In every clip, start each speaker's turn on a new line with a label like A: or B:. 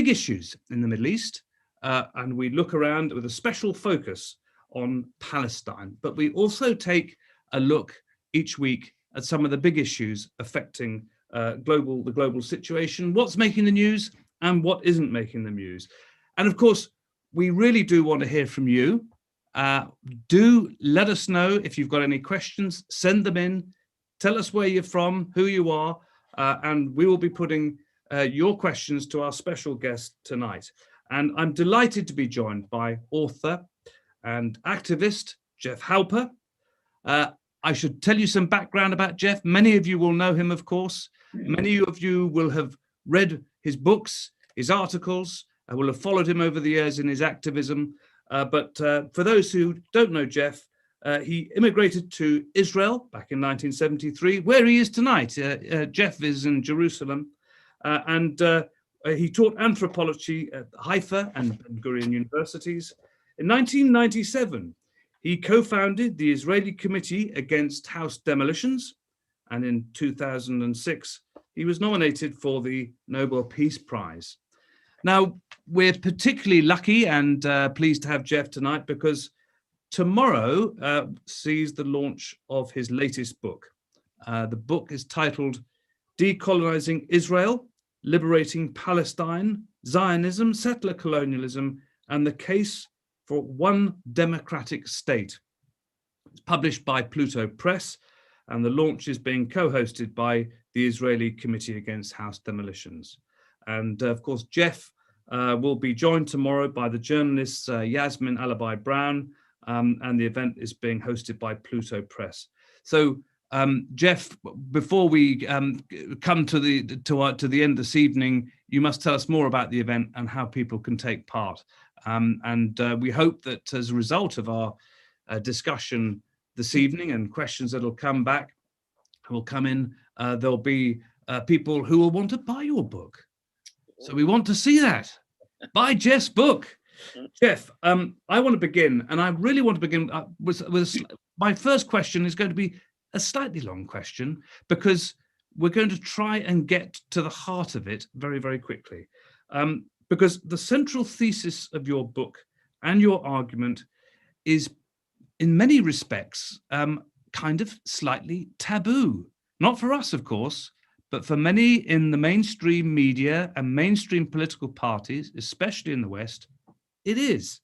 A: big issues in the Middle East, and we look around with a special focus on Palestine. But we also take a look each week at some of the big issues affecting the global situation, what's making the news and what isn't making the news. And of course, we really do want to hear from you. Do let us know if you've got any questions, send them in, tell us where you're from, who you are, and we will be putting your questions to our special guest tonight. And I'm delighted to be joined by author and activist Jeff Halper. I should tell you some background about Jeff. Many of you will know him, of course. Many of you will have read his books, his articles, will have followed him over the years in his activism. But for those who don't know Jeff, he immigrated to Israel back in 1973, where he is tonight. Jeff is in Jerusalem, and he taught anthropology at Haifa and Ben Gurion universities. In 1997, he co-founded the Israeli Committee Against House Demolitions, and in 2006, he was nominated for the Nobel Peace Prize. Now, we're particularly lucky and pleased to have Jeff tonight because tomorrow sees the launch of his latest book. The book is titled Decolonizing Israel, Liberating Palestine, Zionism, Settler Colonialism, and the Case for One Democratic State. It's published by Pluto Press, and the launch is being co-hosted by the Israeli Committee Against House Demolitions. And of course, Jeff will be joined tomorrow by the journalists Yasmin Alabai Brown, and the event is being hosted by Pluto Press. So Jeff, before we come to the end this evening, you must tell us more about the event and how people can take part. And we hope that as a result of our discussion this evening and questions that will come in, there'll be people who will want to buy your book. So we want to see that. Buy Jeff's book. Jeff, I want to begin, and I really want to begin with my first question is going to be a slightly long question because we're going to try and get to the heart of it very, very quickly. Because the central thesis of your book and your argument is, in many respects, kind of slightly taboo. Not for us, of course, but for many in the mainstream media and mainstream political parties, especially in the West, it is.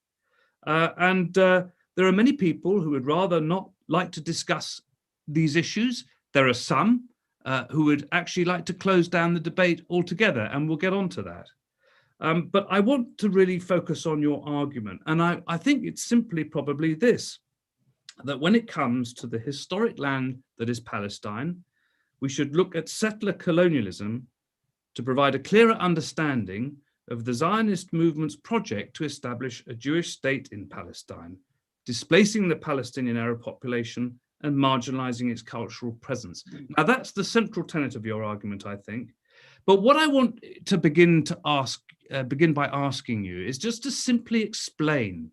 A: And there are many people who would rather not like to discuss these issues. There are some who would actually like to close down the debate altogether, and we'll get on to that. But I want to really focus on your argument. And I think it's simply probably this, that when it comes to the historic land that is Palestine, we should look at settler colonialism to provide a clearer understanding of the Zionist movement's project to establish a Jewish state in Palestine, displacing the Palestinian Arab population and marginalizing its cultural presence. Now, that's the central tenet of your argument, I think. But what I want to begin by asking you is just to simply explain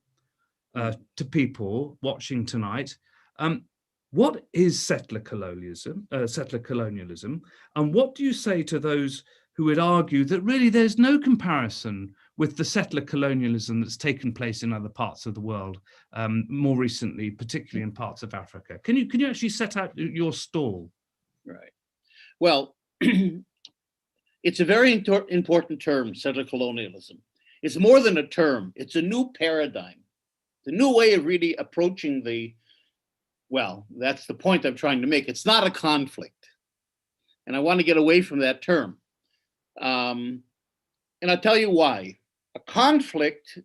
A: to people watching tonight, what is settler colonialism, and what do you say to those who would argue that really there's no comparison with the settler colonialism that's taken place in other parts of the world, more recently, particularly in parts of Africa? Can you actually set out your stall?
B: Right. Well, it's a very important term, settler colonialism. It's more than a term. It's a new paradigm. It's a new way of really approaching well, that's the point I'm trying to make. It's not a conflict. And I want to get away from that term. And I'll tell you why. A conflict,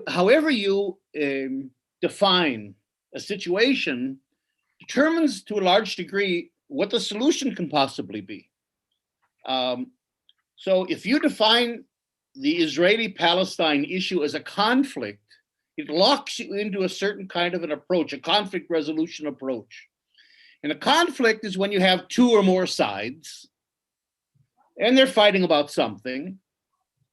B: however you define a situation determines to a large degree what the solution can possibly be. So if you define the Israeli-Palestine issue as a conflict, it locks you into a certain kind of an approach, a conflict resolution approach. And a conflict is when you have two or more sides and they're fighting about something.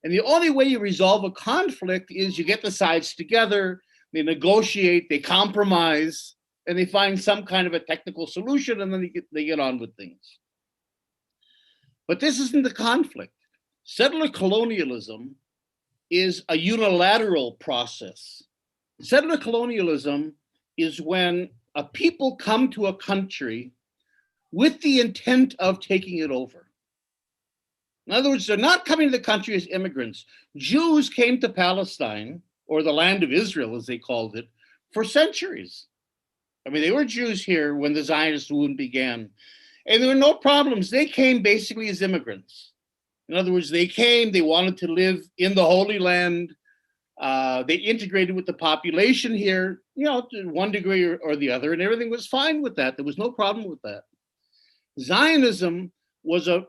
B: And the only way you resolve a conflict is you get the sides together, they negotiate, they compromise, and they find some kind of a technical solution, and then they get on with things. But this isn't the conflict. Settler colonialism is a unilateral process. Settler colonialism is when a people come to a country with the intent of taking it over. In other words, they're not coming to the country as immigrants. Jews came to Palestine, or the land of Israel, as they called it, for centuries. I mean, they were Jews here when the Zionist movement began, and there were no problems. They came basically as immigrants. In other words, they came, they wanted to live in the Holy Land. They integrated with the population here, to one degree or the other, and everything was fine with that. There was no problem with that. Zionism was a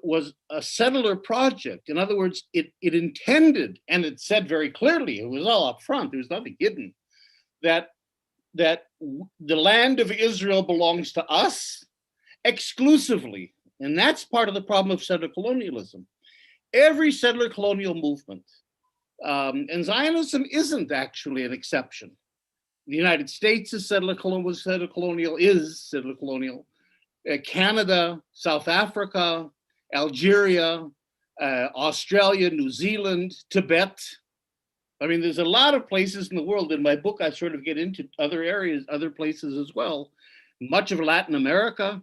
B: settler project. In other words, it intended, and it said very clearly, it was all up front, there was nothing hidden, that the land of Israel belongs to us exclusively. And that's part of the problem of settler colonialism. Every settler colonial movement, and Zionism isn't actually an exception. The United States is settler colonial. Canada, South Africa, Algeria, Australia, New Zealand, Tibet. I mean, there's a lot of places in the world. In my book, I sort of get into other areas, other places as well. Much of Latin America,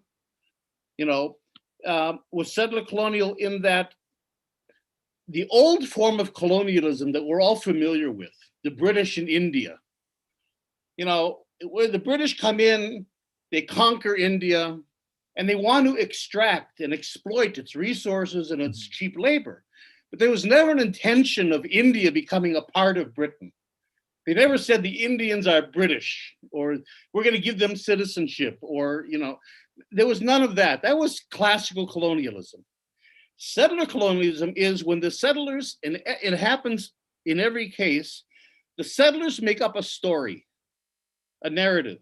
B: was settler colonial in that the old form of colonialism that we're all familiar with, the British in India, where the British come in, they conquer India, and they want to extract and exploit its resources and its cheap labor. But there was never an intention of India becoming a part of Britain. They never said the Indians are British, or we're going to give them citizenship, or, there was none of that. That was classical colonialism. Settler colonialism is when the settlers, and it happens in every case, the settlers make up a story, a narrative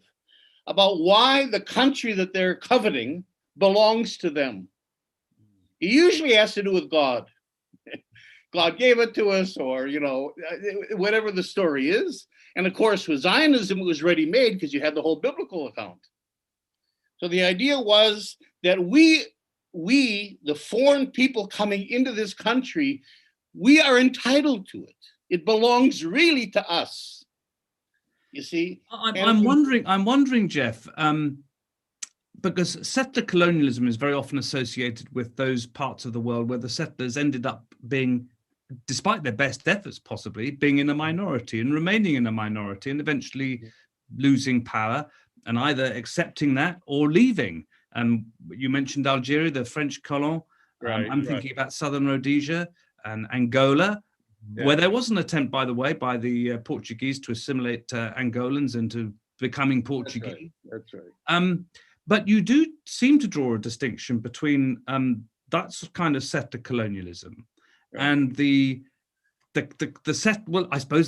B: about why the country that they're coveting belongs to them. It usually has to do with God. God gave it to us, or, whatever the story is. And of course, with Zionism, it was ready-made because you had the whole biblical account. So the idea was that we, the foreign people coming into this country, we are entitled to it. It belongs really to us. You see?
A: I'm wondering, Jeff, because settler colonialism is very often associated with those parts of the world where the settlers ended up being, despite their best efforts possibly, being in a minority and remaining in a minority and eventually losing power and either accepting that or leaving. And you mentioned Algeria, the French colon. I'm thinking about southern Rhodesia and Angola, where there was an attempt, by the way, by the Portuguese to assimilate Angolans into becoming Portuguese.
B: That's right.
A: But you do seem to draw a distinction between that kind of settler colonialism and the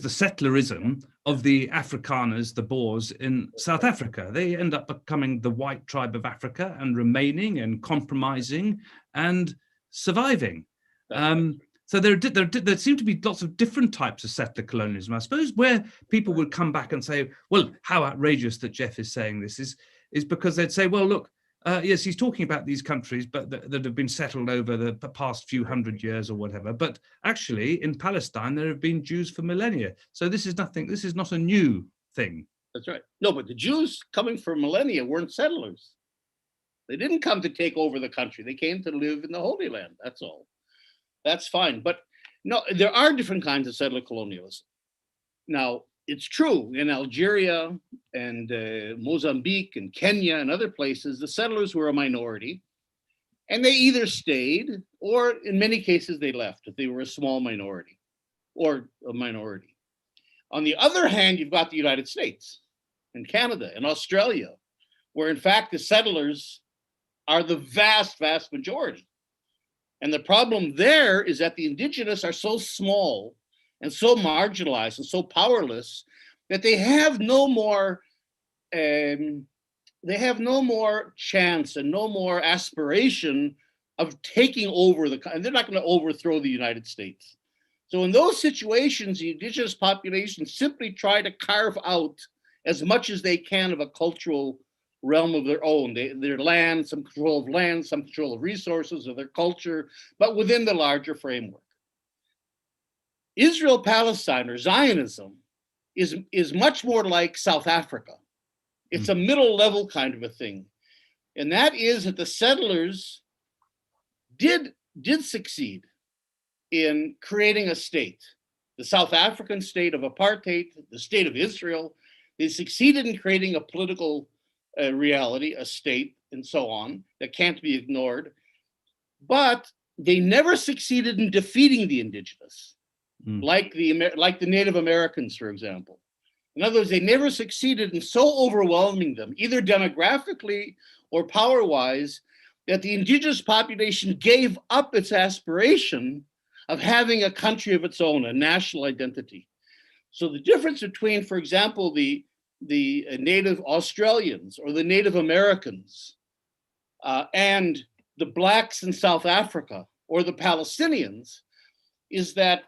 A: settlerism of the Afrikaners, the Boers in South Africa. They end up becoming the white tribe of Africa and remaining and compromising and surviving. So there seem to be lots of different types of settler colonialism. I suppose where people would come back and say, well, how outrageous that Jeff is saying this is because they'd say, well, look, yes, he's talking about these countries, but that have been settled over the past few hundred years or whatever. But actually, in Palestine, there have been Jews for millennia. So this is not a new thing.
B: That's right. No, but the Jews coming for millennia weren't settlers. They didn't come to take over the country. They came to live in the Holy Land. That's all. That's fine. But no, there are different kinds of settler colonialism. Now, it's true in Algeria and Mozambique and Kenya and other places, the settlers were a minority, and they either stayed or in many cases they left if they were a small minority or a minority. On the other hand, you've got the United States and Canada and Australia, where in fact the settlers are the vast, vast majority. And the problem there is that the indigenous are so small and so marginalized and so powerless that they have no more chance and no more aspiration of taking over and they're not going to overthrow the United States. So in those situations, the indigenous population simply try to carve out as much as they can of a cultural realm of their own, their land, some control of land, some control of resources of their culture, but within the larger framework. Israel Palestine or Zionism is much more like South Africa. It's a middle level kind of a thing. And that is that the settlers did succeed in creating a state. The South African state of apartheid, the state of Israel, they succeeded in creating a political reality, a state, and so on, that can't be ignored. But they never succeeded in defeating the indigenous, like the Native Americans, for example. In other words, they never succeeded in so overwhelming them, either demographically or power-wise, that the indigenous population gave up its aspiration of having a country of its own, a national identity. So the difference between, for example, the Native Australians or the Native Americans and the blacks in South Africa or the Palestinians is that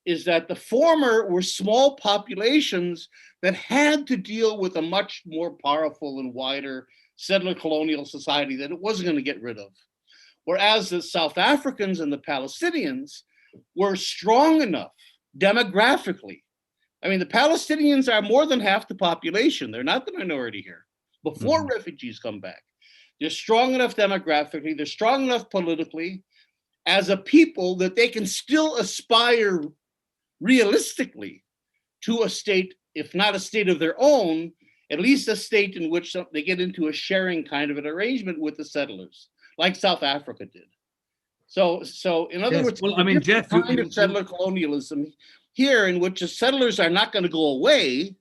B: the former were small populations that had to deal with a much more powerful and wider settler colonial society that it wasn't going to get rid of. Whereas the South Africans and the Palestinians were strong enough demographically. I mean, the Palestinians are more than half the population. They're not the minority here. Before refugees come back, they're strong enough demographically, they're strong enough politically as a people that they can still aspire realistically to a state, if not a state of their own, at least a state in which they get into a sharing kind of an arrangement with the settlers, like South Africa did. So in other words,
A: well, I mean, Jeff,
B: kind of settler colonialism here, in which the settlers are not going to go away,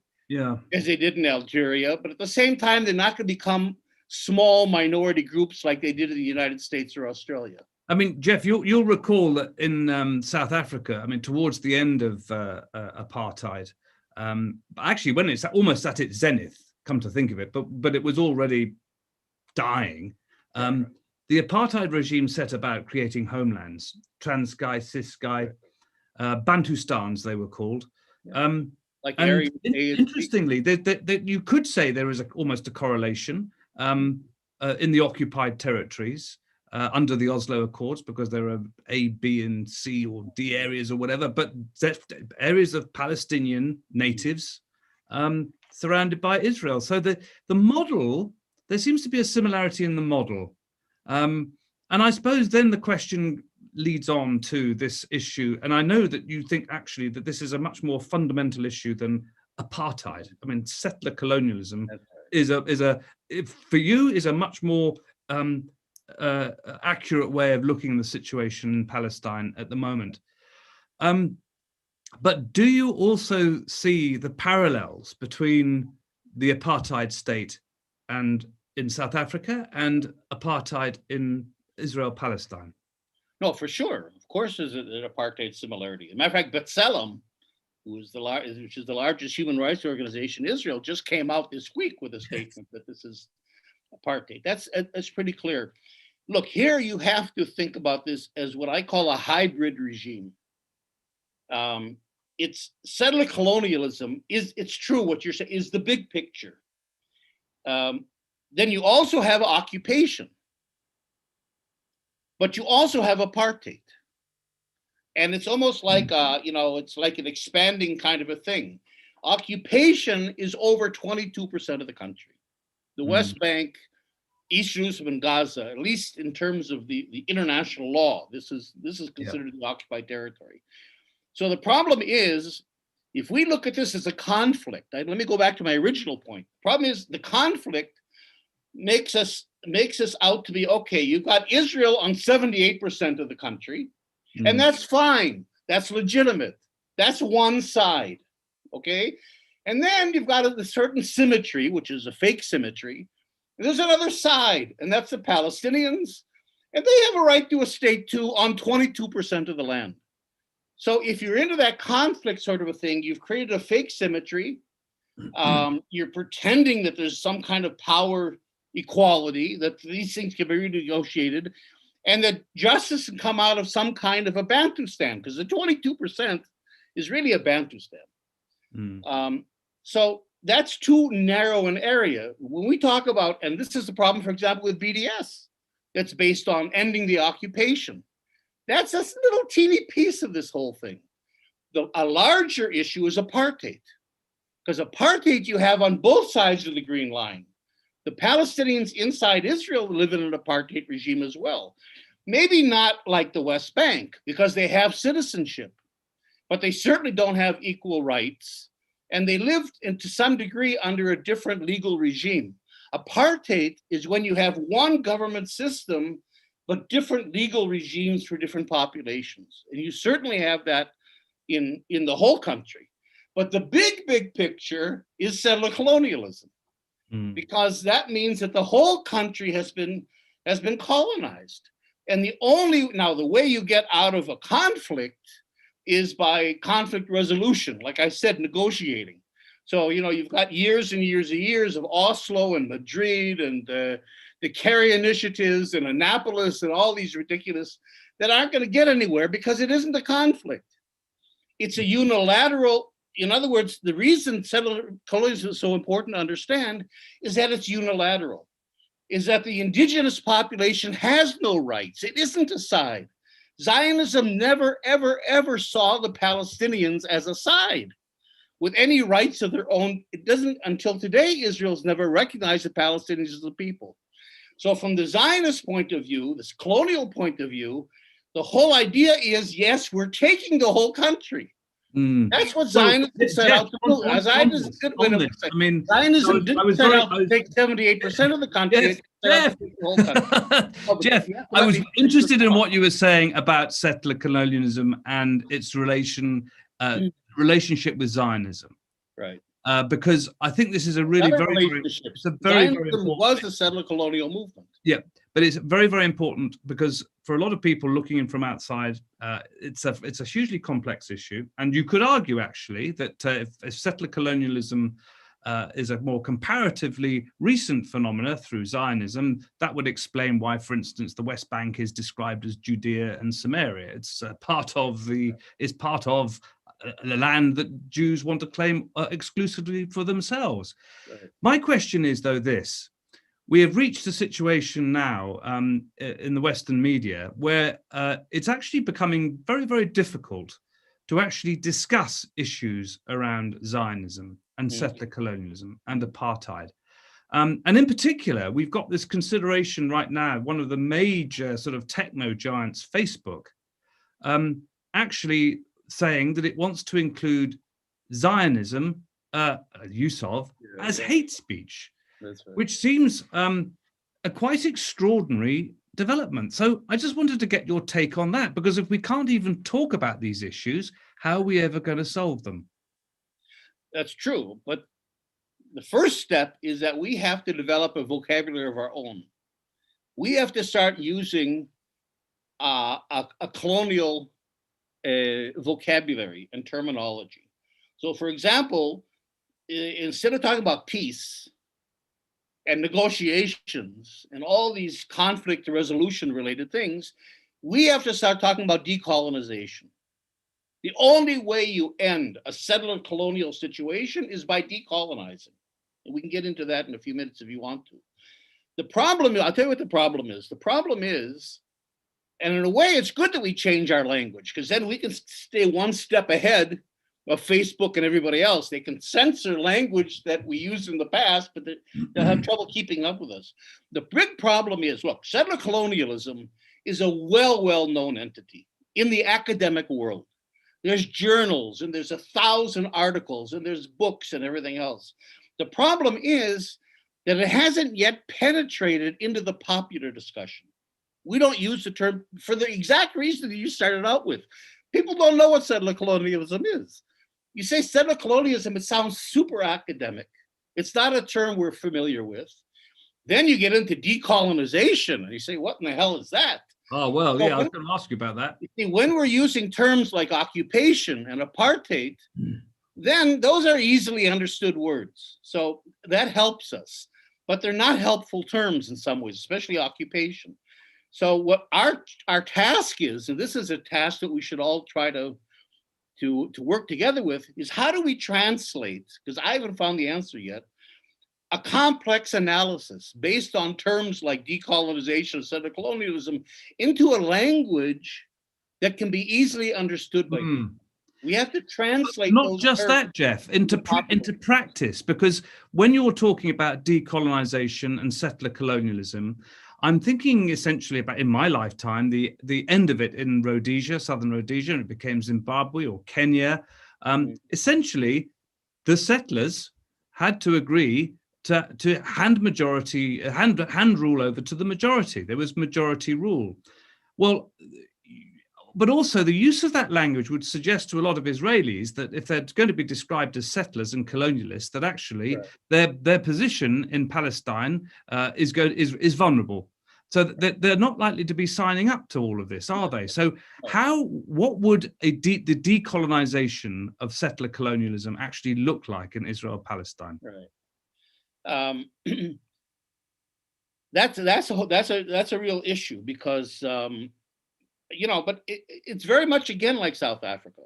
B: as they did in Algeria, but at the same time, they're not going to become small minority groups like they did in the United States or Australia.
A: I mean, Jeff, you'll recall that in South Africa, I mean, towards the end of apartheid, actually when it's almost at its zenith, come to think of it, but it was already dying. The apartheid regime set about creating homelands, Transkei, Ciskei, Bantustans, they were called.
B: Like
A: interestingly, you could say there is almost a correlation in the occupied territories under the Oslo Accords, because there are A, B, and C or D areas or whatever, but areas of Palestinian natives surrounded by Israel. So the model, there seems to be a similarity in the model. And I suppose then the question leads on to this issue, and I know that you think actually that this is a much more fundamental issue than apartheid. I mean, settler colonialism is for you a much more accurate way of looking at the situation in Palestine at the moment. But do you also see the parallels between the apartheid state and in South Africa and apartheid in Israel-Palestine?
B: No, for sure. Of course, there's an apartheid similarity. As a matter of fact, B'Tselem, which is the largest human rights organization in Israel, just came out this week with a statement that this is apartheid. That's pretty clear. Look, here you have to think about this as what I call a hybrid regime. It's settler colonialism. It's true what you're saying is the big picture. Then you also have occupation, but you also have apartheid. And it's almost like, it's like an expanding kind of a thing. Occupation is over 22% of the country. The West Bank, East Jerusalem, and Gaza, at least in terms of the international law, this is considered the occupied territory. So the problem is, if we look at this as a conflict, let me go back to my original point. The problem is the conflict makes us out to be, okay, you've got Israel on 78% of the country, and that's fine. That's legitimate. That's one side, okay? And then you've got a certain symmetry, which is a fake symmetry. There's another side, and that's the Palestinians, and they have a right to a state too on 22% of the land. So if you're into that conflict sort of a thing, you've created a fake symmetry. You're pretending that there's some kind of power equality, that these things can be renegotiated, and that justice can come out of some kind of a Bantustan, because the 22% is really a Bantustan. So that's too narrow an area. When we talk about, and this is the problem, for example, with BDS, that's based on ending the occupation. That's a little teeny piece of this whole thing. A larger issue is apartheid, because apartheid you have on both sides of the Green Line. The Palestinians inside Israel live in an apartheid regime as well. Maybe not like the West Bank, because they have citizenship, but they certainly don't have equal rights. And they live to some degree under a different legal regime. Apartheid is when you have one government system, but different legal regimes for different populations. And you certainly have that in the whole country. But the big picture is settler colonialism, because that means that the whole country has been colonized. And the way you get out of a conflict is by conflict resolution, like I said, negotiating. So, you've got years and years of Oslo and Madrid and the Kerry initiatives and Annapolis and all these ridiculous that aren't going to get anywhere because it isn't a conflict. It's a unilateral. In other words, the reason settler colonialism is so important to understand is that it's unilateral, is that the indigenous population has no rights. It isn't a side. Zionism never, ever saw the Palestinians as a side with any rights of their own. It doesn't, until today, Israel's never recognized the Palestinians as a people. So from the Zionist point of view, this colonial point of view, the whole idea is, yes, we're taking the whole country. That's what Zionism set out to do. Zionism didn't set out to take 78% of the country.
A: Jeff, I was interested in what you were saying about settler colonialism and its relationship with Zionism.
B: Right.
A: Because I think this is a really very
B: Zionism was the settler colonial movement.
A: Yeah, but it's very, very important because for a lot of people looking in from outside, it's a hugely complex issue. And you could argue, actually, that if settler colonialism is a more comparatively recent phenomena through Zionism, that would explain why, for instance, the West Bank is described as Judea and Samaria. It's part of the land that Jews want to claim exclusively for themselves. Right. My question is, though, this. We have reached a situation now in the Western media where it's actually becoming very, very difficult to actually discuss issues around Zionism and settler colonialism and apartheid. And in particular, we've got this consideration right now, one of the major sort of techno giants, Facebook, actually saying that it wants to include Zionism, use of, as hate speech. That's right. Which seems a quite extraordinary development. So I just wanted to get your take on that, because if we can't even talk about these issues, how are we ever going to solve them?
B: That's true. But the first step is that we have to develop a vocabulary of our own. We have to start using a colonial vocabulary and terminology. So, for example, instead of talking about peace and negotiations and all these conflict resolution related things, we have to start talking about decolonization. The only way you end a settler colonial situation is by decolonizing. And we can get into that in a few minutes if you want to. The problem, I'll tell you what the problem is. The problem is, and in a way it's good that we change our language, because then we can stay one step ahead of Facebook and everybody else. They can censor language that we used in the past, but they'll have trouble keeping up with us. The big problem is, look, settler colonialism is a well-known entity in the academic world. There's journals and there's 1,000 articles and there's books and everything else. The problem is that it hasn't yet penetrated into the popular discussion. We don't use the term for the exact reason that you started out with. People don't know what settler colonialism is. You say settler colonialism, it sounds super academic. It's not a term we're familiar with. Then you get into decolonization and you say, what in the hell is that?
A: Oh, well, yeah, I was going to ask you about that.
B: You see, when we're using terms like occupation and apartheid, then those are easily understood words. So that helps us. But they're not helpful terms in some ways, especially occupation. So what our task is, and this is a task that we should all try to work together with, is how do we translate, because I haven't found the answer yet, a complex analysis based on terms like decolonization, settler colonialism, into a language that can be easily understood by people. We have to translate
A: Not
B: those
A: just
B: terms
A: that, Jeff, into practice, because when you're talking about decolonization and settler colonialism, I'm thinking essentially about, in my lifetime, the end of it in Rhodesia, southern Rhodesia, and it became Zimbabwe or Kenya. Essentially, the settlers had to agree to hand rule over to the majority. There was majority rule. Well, but also the use of that language would suggest to a lot of Israelis that if they're going to be described as settlers and colonialists, that actually their position in Palestine is vulnerable. So they're not likely to be signing up to all of this, are they? So what would the decolonization of settler colonialism actually look like in Israel-Palestine?
B: Right. That's a real issue because but it's very much again like South Africa.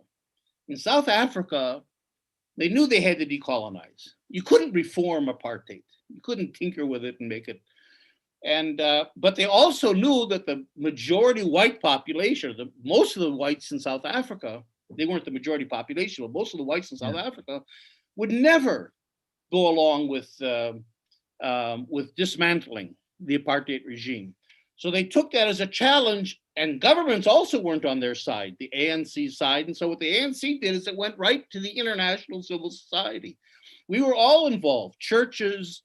B: In South Africa, they knew they had to decolonize. You couldn't reform apartheid. You couldn't tinker with it and make it. And but they also knew that the majority white population, most of the whites in South Africa, they weren't the majority population, but most of the whites in South Africa would never go along with dismantling the apartheid regime. So they took that as a challenge, and governments also weren't on their side, the ANC side. And so what the ANC did is it went right to the international civil society. We were all involved, churches,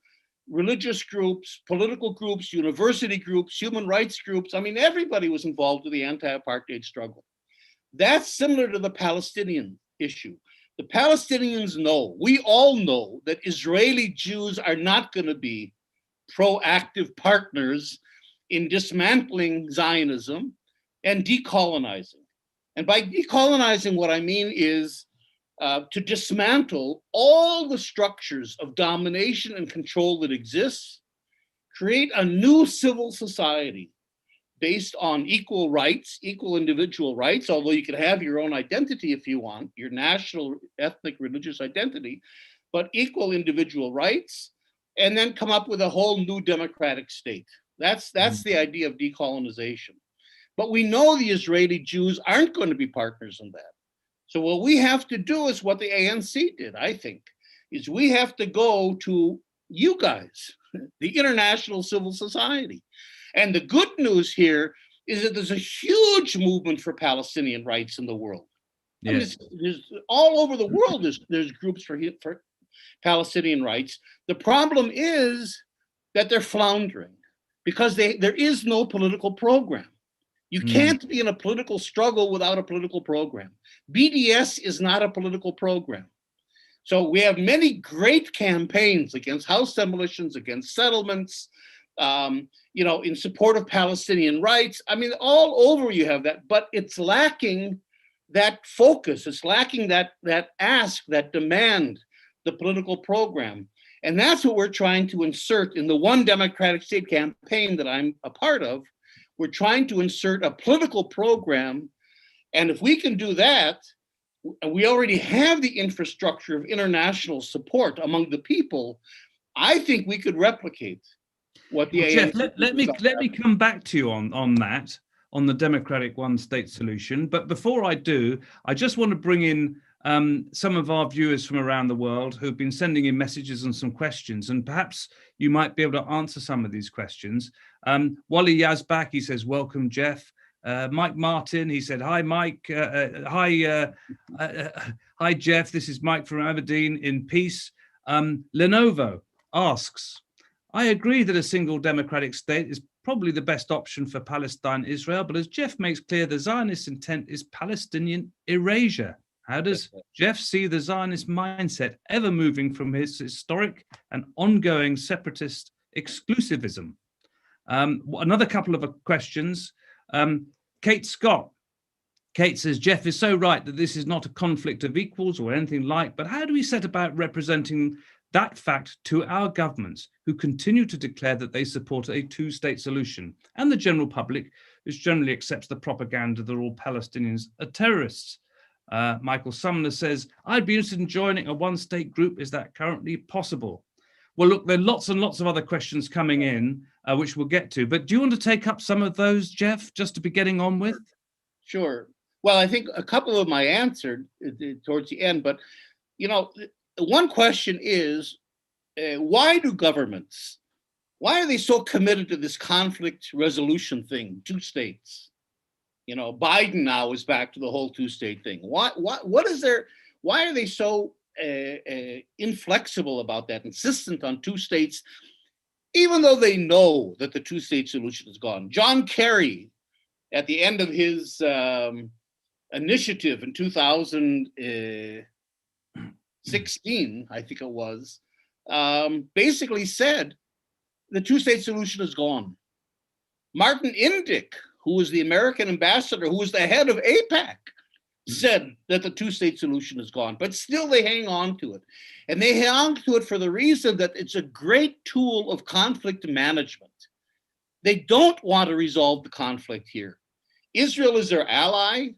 B: religious groups, political groups, university groups, human rights groups. I mean, everybody was involved in the anti-apartheid struggle. That's similar to the Palestinian issue. The Palestinians know, we all know, that Israeli Jews are not going to be proactive partners in dismantling Zionism and decolonizing. And by decolonizing, what I mean is to dismantle all the structures of domination and control that exists, create a new civil society based on equal rights, equal individual rights, although you can have your own identity if you want, your national, ethnic, religious identity, but equal individual rights, and then come up with a whole new democratic state. That's the idea of decolonization. But we know the Israeli Jews aren't going to be partners in that. So what we have to do is what the ANC did, I think, is we have to go to you guys, the international civil society. And the good news here is that there's a huge movement for Palestinian rights in the world. Yes. I mean, there's all over the world, there's groups for Palestinian rights. The problem is that they're floundering because there is no political program. You can't be in a political struggle without a political program. BDS is not a political program. So we have many great campaigns against house demolitions, against settlements, in support of Palestinian rights. I mean, all over you have that, but it's lacking that focus. It's lacking that ask, that demand, the political program. And that's what we're trying to insert in the One Democratic State campaign that I'm a part of. We're trying to insert a political program. And if we can do that, and we already have the infrastructure of international support among the people, I think we could replicate what the ANC.
A: Jeff, let me come back to you on that, on the democratic one-state solution. But before I do, I just want to bring in some of our viewers from around the world who've been sending in messages and some questions, and perhaps you might be able to answer some of these questions. Wally Yazbak, he says, welcome, Jeff. Mike Martin, he said, hi, Mike. Hi, Jeff. This is Mike from Aberdeen in peace. Lenovo asks, I agree that a single democratic state is probably the best option for Palestine, Israel, but as Jeff makes clear, the Zionist intent is Palestinian erasure. How does Jeff see the Zionist mindset ever moving from his historic and ongoing separatist exclusivism? Another couple of questions. Kate Scott. Kate says, Jeff is so right that this is not a conflict of equals or anything like, but how do we set about representing that fact to our governments who continue to declare that they support a two-state solution and the general public, which generally accepts the propaganda that all Palestinians are terrorists? Michael Sumner says, I'd be interested in joining a one-state group. Is that currently possible? Well, look, there are lots and lots of other questions coming in, which we'll get to. But do you want to take up some of those, Jeff, just to be getting on with?
B: Sure. Well, I think a couple of them I answered towards the end, but one question is, why do governments, why are they so committed to this conflict resolution thing, two states? Biden now is back to the whole two-state thing. What is there? Why are they so inflexible about that, insistent on two states, even though they know that the two-state solution is gone? John Kerry, at the end of his initiative in 2016, I think it was, basically said the two-state solution is gone. Martin Indyk, who was the American ambassador, who was the head of AIPAC, said that the two-state solution is gone, but still they hang on to it. And they hang on to it for the reason that it's a great tool of conflict management. They don't want to resolve the conflict here. Israel is their ally.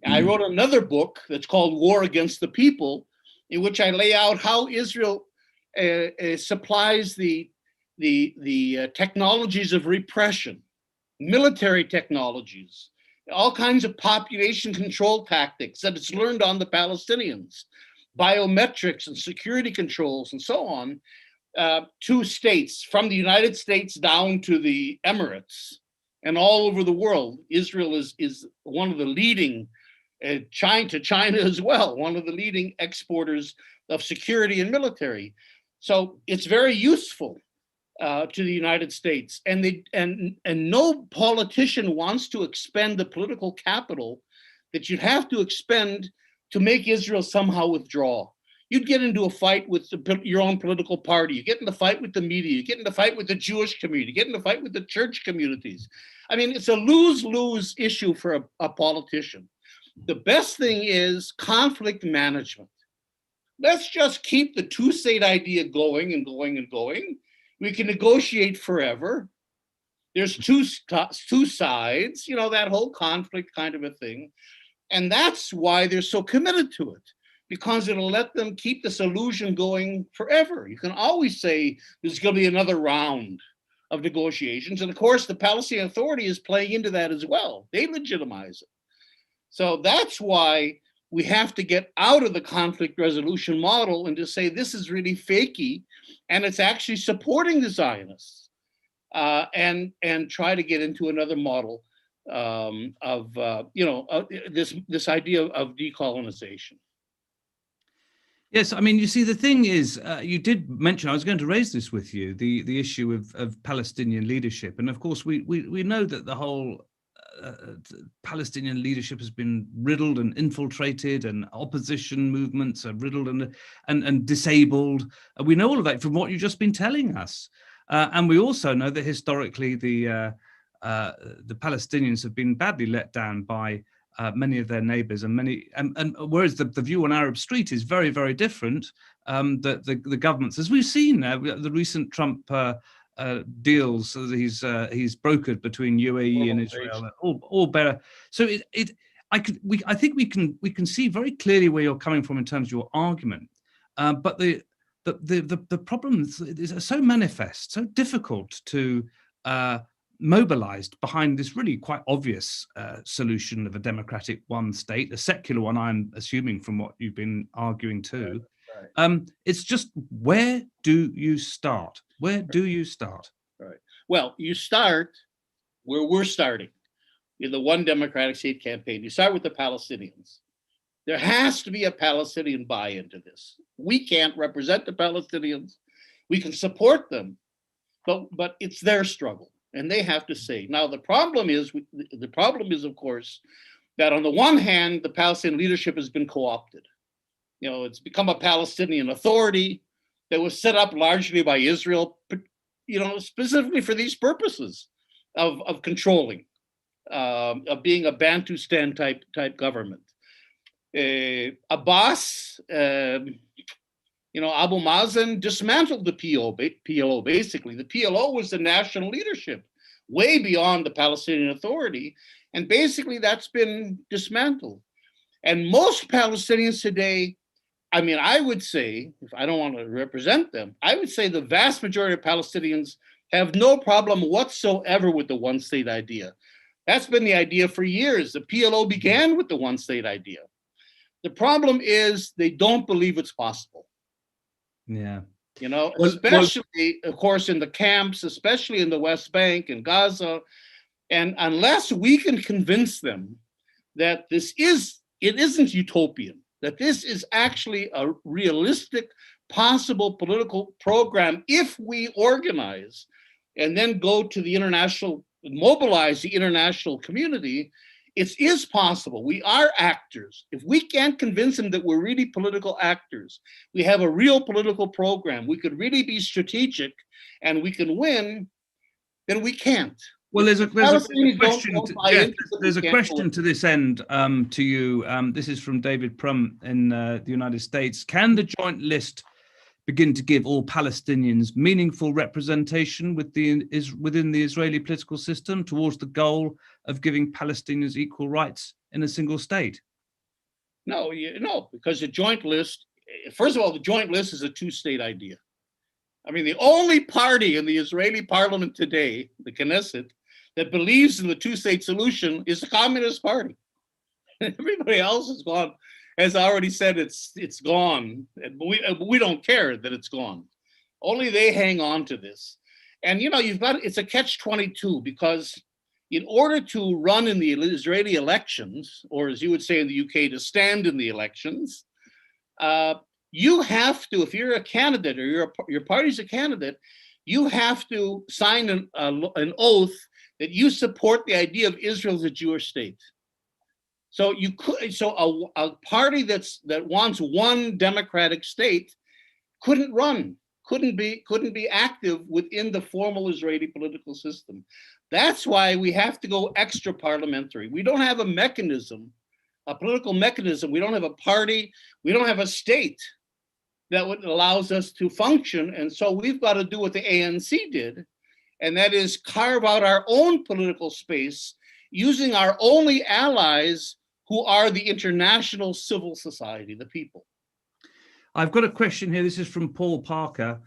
B: I wrote another book that's called War Against the People, in which I lay out how Israel supplies the technologies of repression, military technologies, all kinds of population control tactics that it's learned on the Palestinians, biometrics and security controls and so on, to states, from the United States down to the Emirates and all over the world. Israel is one of the leading, China as well, one of the leading exporters of security and military. So it's very useful to the United States, and no politician wants to expend the political capital that you'd have to expend to make Israel somehow withdraw. You'd get into a fight with your own political party. You get in a fight with the media. You get in a fight with the Jewish community. You get in a fight with the church communities. I mean, it's a lose-lose issue for a politician. The best thing is conflict management. Let's just keep the two-state idea going and going and going. We can negotiate forever. There's two sides, that whole conflict kind of a thing. And that's why they're so committed to it, because it'll let them keep this illusion going forever. You can always say there's going to be another round of negotiations. And of course, the Palestinian Authority is playing into that as well. They legitimize it. So that's why we have to get out of the conflict resolution model and to say this is really fakey, and it's actually supporting the Zionists, and try to get into another model of this idea of decolonization.
A: Yes, I mean, you see, the thing is, you did mention, I was going to raise this with you, the issue of Palestinian leadership. And of course, we know that the whole Palestinian leadership has been riddled and infiltrated, and opposition movements are riddled and disabled. We know all of that from what you've just been telling us. And we also know that historically the Palestinians have been badly let down by many of their neighbors, and whereas the view on Arab Street is very, very different, the governments, as we've seen, the recent Trump deals that he's brokered between UAE and Israel, all better. So I think we can see very clearly where you're coming from in terms of your argument, but the problems are so manifest, so difficult to mobilized behind this really quite obvious solution of a democratic one state, a secular one, I'm assuming from what you've been arguing too. Right. It's just, where do you start? Where do you start?
B: Right. Well, you start where we're starting in the One Democratic State campaign. You start with the Palestinians. There has to be a Palestinian buy-in to this. We can't represent the Palestinians. We can support them, but it's their struggle, and they have to say. Now, the problem is, of course, that on the one hand, the Palestinian leadership has been co-opted. It's become a Palestinian Authority that was set up largely by Israel, specifically for these purposes of controlling, of being a Bantustan type government. Abbas, Abu Mazen dismantled the PLO, basically. The PLO was the national leadership, way beyond the Palestinian Authority, and basically that's been dismantled. And most Palestinians today, I mean, I would say, if I don't want to represent them, I would say the vast majority of Palestinians have no problem whatsoever with the one-state idea. That's been the idea for years. The PLO began with the one-state idea. The problem is they don't believe it's possible.
A: Yeah.
B: You know, especially, of course, in the camps, especially in the West Bank and Gaza. And unless we can convince them that it isn't utopian, that this is actually a realistic, possible political program if we organize and then go to the international, mobilize the international community, it is possible. We are actors. If we can't convince them that we're really political actors, we have a real political program, we could really be strategic and we can win, then we can't.
A: Well, there's a question, Jeff, there's a question to this end to you. This is from David Prum in the United States. Can the joint list begin to give all Palestinians meaningful representation within the Israeli political system towards the goal of giving Palestinians equal rights in a single state?
B: No, because the joint list, first of all, the joint list is a two-state idea. I mean, the only party in the Israeli parliament today, the Knesset, that believes in the two-state solution is the Communist Party. Everybody else has gone, has already said it's gone. We don't care that it's gone. Only they hang on to this. And it's a catch-22, because in order to run in the Israeli elections, or as you would say in the UK, to stand in the elections, you have to, if you're a candidate or your party's a candidate, you have to sign an oath that you support the idea of Israel as a Jewish state. So a party that wants one democratic state couldn't run, couldn't be active within the formal Israeli political system. That's why we have to go extra parliamentary. We don't have a mechanism, a political mechanism. We don't have a party. We don't have a state that allows us to function. And so we've got to do what the ANC did, and that is carve out our own political space using our only allies, who are the international civil society, the people.
A: I've got a question here. This is from Paul Parker.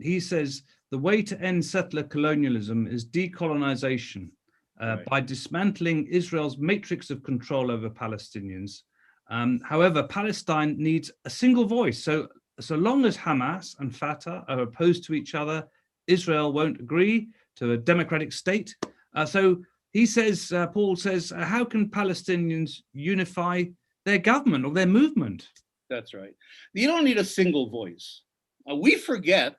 A: He says, the way to end settler colonialism is decolonization by dismantling Israel's matrix of control over Palestinians. However, Palestine needs a single voice. So long as Hamas and Fatah are opposed to each other, Israel won't agree to a democratic state. So he says, Paul says, how can Palestinians unify their government or their movement?
B: That's right. You don't need a single voice. We forget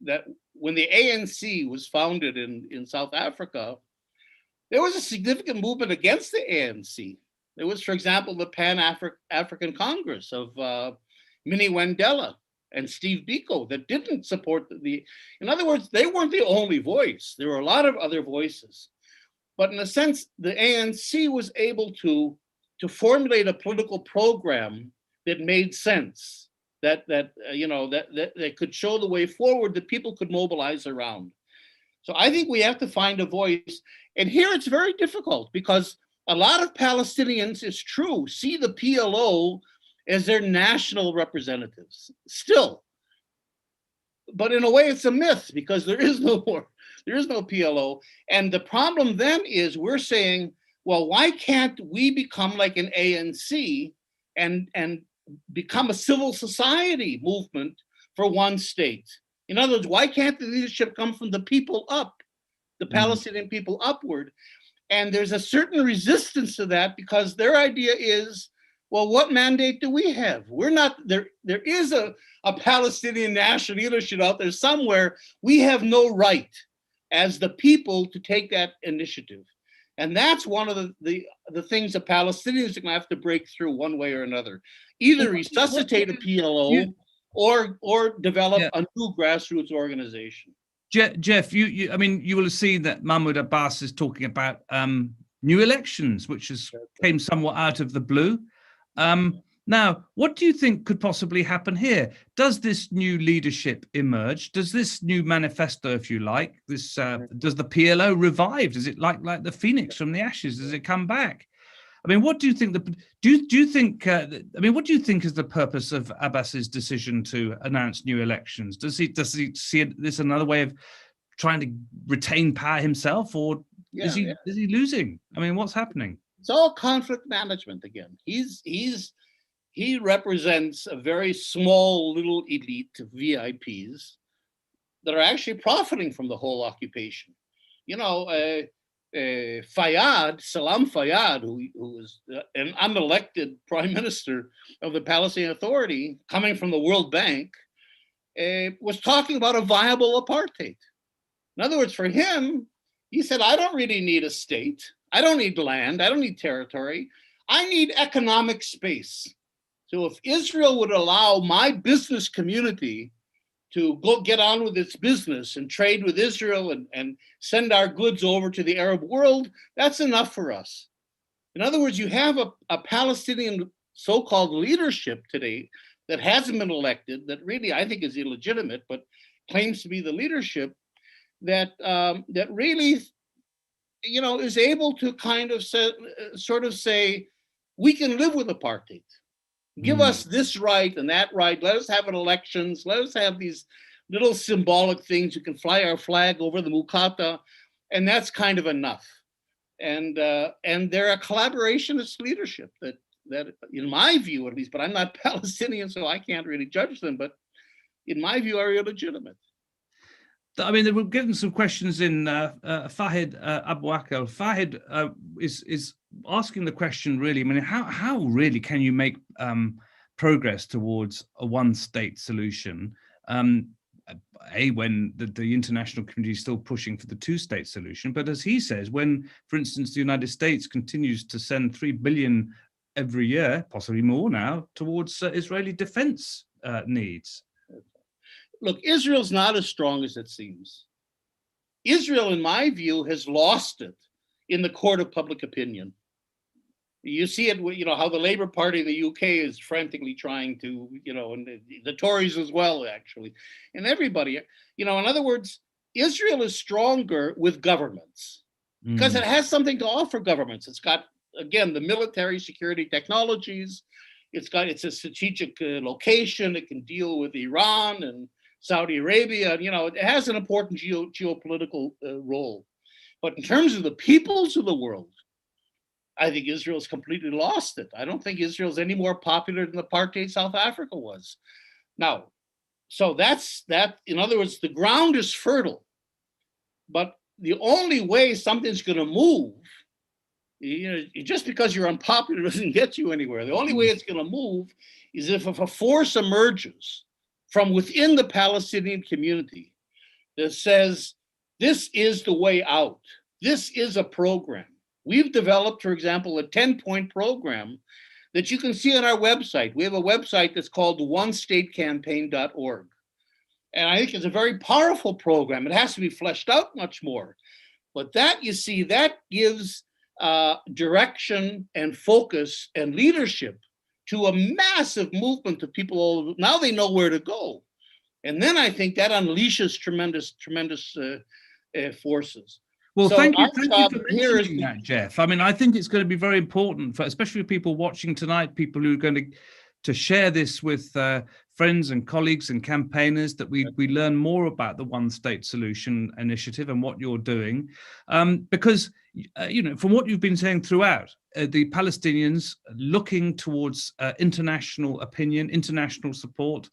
B: that when the ANC was founded in South Africa, there was a significant movement against the ANC. There was, for example, the Pan-African Congress of Minnie Wendella and Steve Biko that didn't support in other words, they weren't the only voice. There were a lot of other voices. But in a sense, the ANC was able to formulate a political program that made sense, that could show the way forward, that people could mobilize around. So I think we have to find a voice. And here it's very difficult, because a lot of Palestinians, it's true, see the PLO as their national representatives still. But in a way, it's a myth, because there is no PLO. And the problem then is we're saying, well, why can't we become like an ANC and become a civil society movement for one state? In other words, why can't the leadership come from the people up, the Palestinian people upward? And there's a certain resistance to that, because their idea is, well, what mandate do we have? We're not there. There is a Palestinian national leadership out there somewhere. We have no right as the people to take that initiative. And that's one of the things the Palestinians are going to have to break through one way or another. Either resuscitate a PLO or develop a new grassroots organization.
A: Jeff, you will have seen that Mahmoud Abbas is talking about new elections, which came somewhat out of the blue. Now, what do you think could possibly happen here? Does this new leadership emerge? Does this new manifesto, if you like, does the PLO revive? Does it like the phoenix from the ashes? Does it come back? I mean, what do you think? What do you think is the purpose of Abbas's decision to announce new elections? Does he see this another way of trying to retain power himself, or Is he losing? I mean, what's happening?
B: It's all conflict management again. He represents a very small little elite of VIPs that are actually profiting from the whole occupation. You know, Salam Fayyad, who is an unelected prime minister of the Palestinian Authority, coming from the World Bank, was talking about a viable apartheid. In other words, for him, he said, I don't really need a state. I don't need land. I don't need territory. I need economic space. So if Israel would allow my business community to go get on with its business and trade with Israel and send our goods over to the Arab world, that's enough for us. In other words, you have a Palestinian so-called leadership today that hasn't been elected, that really I think is illegitimate, but claims to be the leadership, that really, you know, is able to kind of say, we can live with apartheid. Give us this right and that right. Let us have elections. Let us have these little symbolic things. You can fly our flag over the Muqata, and that's kind of enough. And they're a collaborationist leadership that, in my view at least, but I'm not Palestinian, so I can't really judge them, but in my view are illegitimate.
A: I mean, we're getting some questions in. Fahid Abu Akel. Fahid is asking the question, really, I mean, how really can you make progress towards a one-state solution? When the international community is still pushing for the two-state solution, but as he says, when, for instance, the United States continues to send $3 billion every year, possibly more now, towards Israeli defense needs.
B: Look, Israel's not as strong as it seems. Israel, in my view, has lost it in the court of public opinion. You see it, you know, how the Labour Party in the UK is frantically trying to, you know, and the Tories as well, actually, and everybody, you know, in other words, Israel is stronger with governments because it has something to offer governments. It's got, again, the military security technologies. It's a strategic location. It can deal with Iran and Saudi Arabia. You know, it has an important geopolitical role. But in terms of the peoples of the world, I think Israel's completely lost it. I don't think Israel's any more popular than apartheid South Africa was. Now, so that's that. In other words, the ground is fertile, but the only way something's going to move, you know, just because you're unpopular doesn't get you anywhere. The only way it's going to move is if a force emerges from within the Palestinian community that says, this is the way out. This is a program. We've developed, for example, a 10-point program that you can see on our website. We have a website that's called onestatecampaign.org. And I think it's a very powerful program. It has to be fleshed out much more. But that, you see, that gives direction and focus and leadership to a massive movement of people all over. Now they know where to go. And then I think that unleashes tremendous forces.
A: Well, so thank you for mentioning that, Jeff. I mean, I think it's going to be very important, for especially people watching tonight, people who are going to share this with friends and colleagues and campaigners, that we learn more about the One State Solution initiative and what you're doing. Because, you know, from what you've been saying throughout, the Palestinians looking towards international opinion, international support,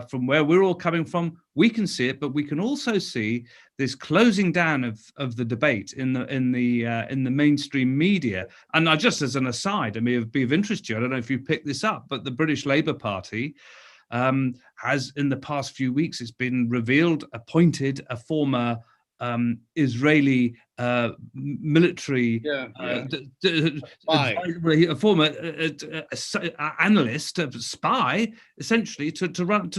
A: from where we're all coming from, we can see it, but we can also see this closing down of the debate in the mainstream media. And just as an aside, I mean, it'd be of interest to you, I don't know if you picked this up, but the British Labour Party has, in the past few weeks, it's been revealed, appointed a former Israeli military a former analyst, spy, essentially, to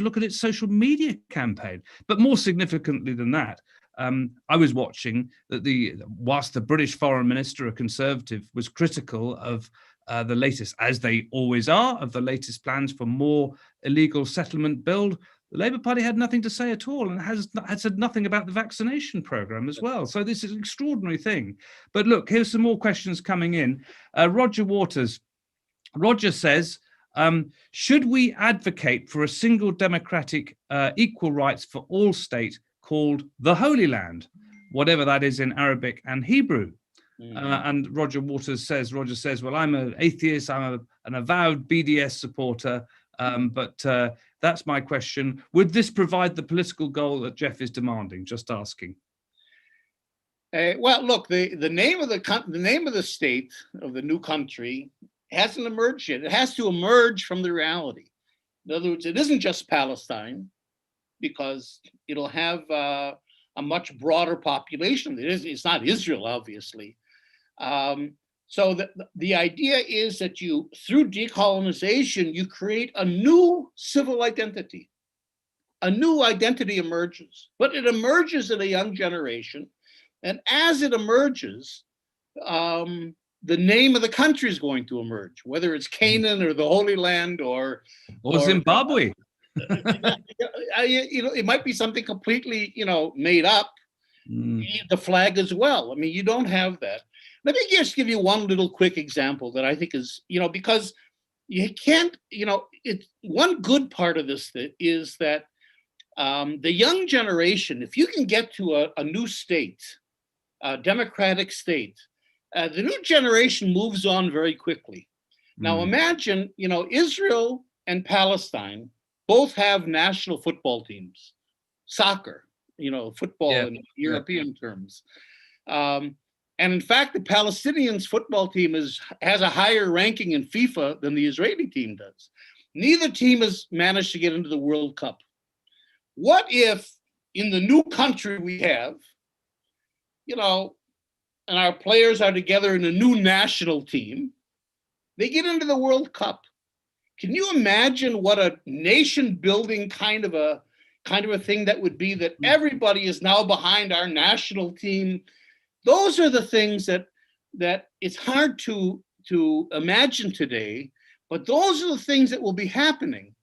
A: look at its social media campaign. But more significantly than that, I was watching that whilst the British Foreign Minister, a Conservative, was critical of the latest, as they always are, of the latest plans for more illegal settlement build, the Labour Party had nothing to say at all, and has said nothing about the vaccination program as well. So this is an extraordinary thing. But look, here's some more questions coming in. Roger Waters. Roger says, should we advocate for a single democratic equal rights for all state called the Holy Land, whatever that is in Arabic and Hebrew? And Roger says, well, I'm an atheist, I'm an avowed BDS supporter, but that's my question. Would this provide the political goal that Jeff is demanding? Just asking.
B: Well, look, the name of the state of the new country hasn't emerged yet. It has to emerge from the reality. In other words, it isn't just Palestine, because it'll have a much broader population. It's not Israel, obviously. So the idea is that through decolonization, you create a new civil identity. A new identity emerges, but it emerges in a young generation. And as it emerges, the name of the country is going to emerge, whether it's Canaan or the Holy Land or
A: Zimbabwe.
B: It might be something completely, made up. The flag as well. I mean, you don't have that. Let me just give you one little quick example that I think is, because you can't, one good part of this is that the young generation, if you can get to a new state, a democratic state, the new generation moves on very quickly. Now imagine, Israel and Palestine both have national football teams, soccer, football in European terms. And in fact, the Palestinians football team has a higher ranking in FIFA than the Israeli team does. Neither team has managed to get into the World Cup. What if in the new country we have, and our players are together in a new national team, they get into the World Cup? Can you imagine what a nation building kind of a thing that would be, that everybody is now behind our national team? Those are the things that it's hard to imagine today, but those are the things that will be happening.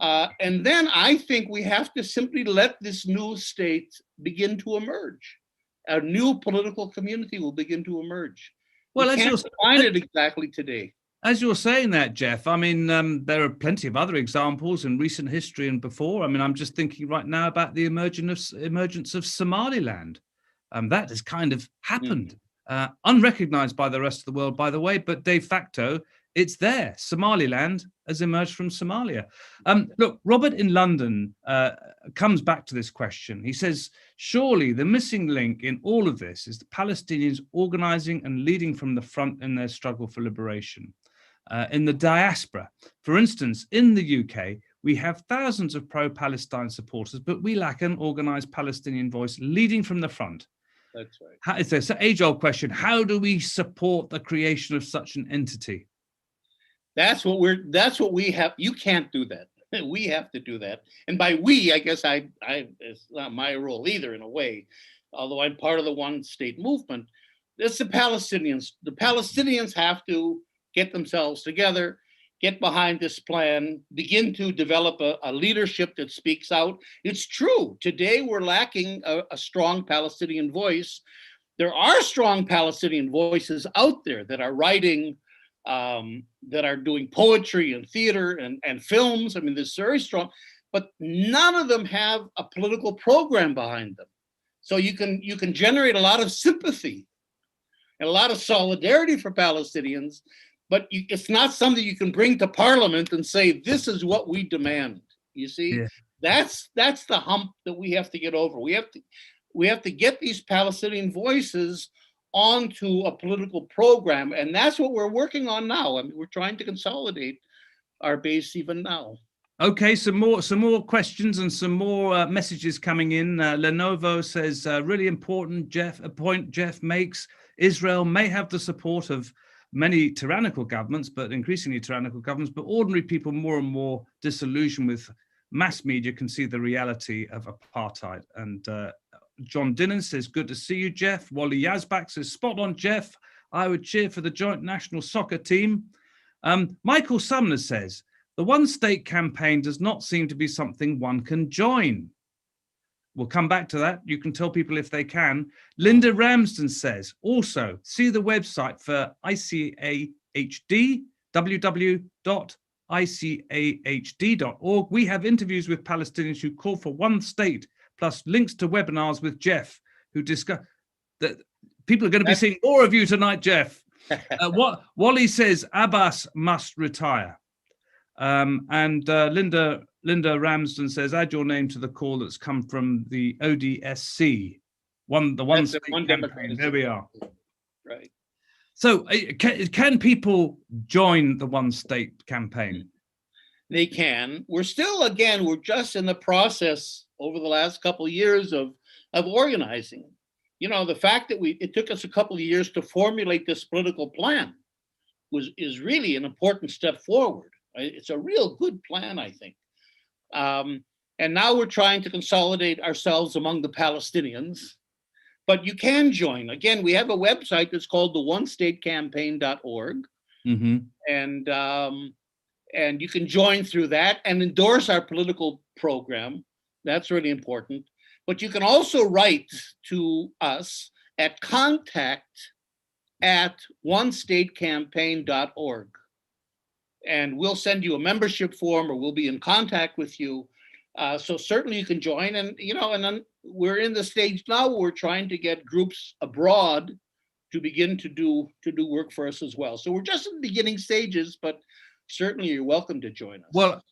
B: And then I think we have to simply let this new state begin to emerge. A new political community will begin to emerge. Well, we can't define it exactly today.
A: As you're saying that, Jeff, I mean, there are plenty of other examples in recent history and before. I mean, I'm just thinking right now about the emergence of Somaliland. That has kind of happened, unrecognized by the rest of the world, by the way, but de facto, it's there. Somaliland has emerged from Somalia. Look, Robert in London comes back to this question. He says, surely the missing link in all of this is the Palestinians organizing and leading from the front in their struggle for liberation. In the diaspora, for instance, in the UK, we have thousands of pro-Palestine supporters, but we lack an organized Palestinian voice leading from the front.
B: That's right.
A: It's an age-old question. How do we support the creation of such an entity?
B: That's what we have. You can't do that. We have to do that. And by we, I guess it's not my role either, in a way, although I'm part of the one state movement. It's the Palestinians. The Palestinians have to get themselves together, get behind this plan, begin to develop a leadership that speaks out. It's true. Today, we're lacking a strong Palestinian voice. There are strong Palestinian voices out there that are writing, that are doing poetry and theater and films. I mean, there's very strong, but none of them have a political program behind them. So you can generate a lot of sympathy and a lot of solidarity for Palestinians, but it's not something you can bring to Parliament and say, this is what we demand. You see, that's the hump that we have to get over. We have to get these Palestinian voices onto a political program, and that's what we're working on now. I mean, we're trying to consolidate our base even now.
A: Okay, some more questions and some more messages coming in. Lenovo says, really important, a point Jeff makes. Israel may have the support of many tyrannical governments, but increasingly tyrannical governments, but ordinary people more and more disillusioned with mass media can see the reality of apartheid. And John Dinnan says, good to see you, Jeff. Wally Yazbak says, spot on, Jeff. I would cheer for the joint national soccer team. Michael Sumner says, the one state campaign does not seem to be something one can join. We'll come back to that. You can tell people if they can. Linda Ramsden says, also, see the website for ICAHD, www.icahd.org. We have interviews with Palestinians who call for one state, plus links to webinars with Jeff, who discuss that People are going to be seeing more of you tonight, Jeff. What Wally says, Abbas must retire. And Linda Ramsden says, add your name to the call that's come from the ODSC, the one state campaign. There we are.
B: Right.
A: So can people join the one state campaign?
B: They can. We're just in the process over the last couple of years of organizing. You know, the fact that it took us a couple of years to formulate this political plan is really an important step forward. It's a real good plan, I think. And now we're trying to consolidate ourselves among the Palestinians. But you can join. Again, we have a website that's called the onestatecampaign.org.
A: Mm-hmm.
B: And you can join through that and endorse our political program. That's really important. But you can also write to us at contact@onestatecampaign.org. And we'll send you a membership form, or we'll be in contact with you. So certainly you can join. And, you know, and then we're in the stage now where we're trying to get groups abroad to begin to do work for us as well. So we're just in the beginning stages, but certainly you're welcome to join us. Well,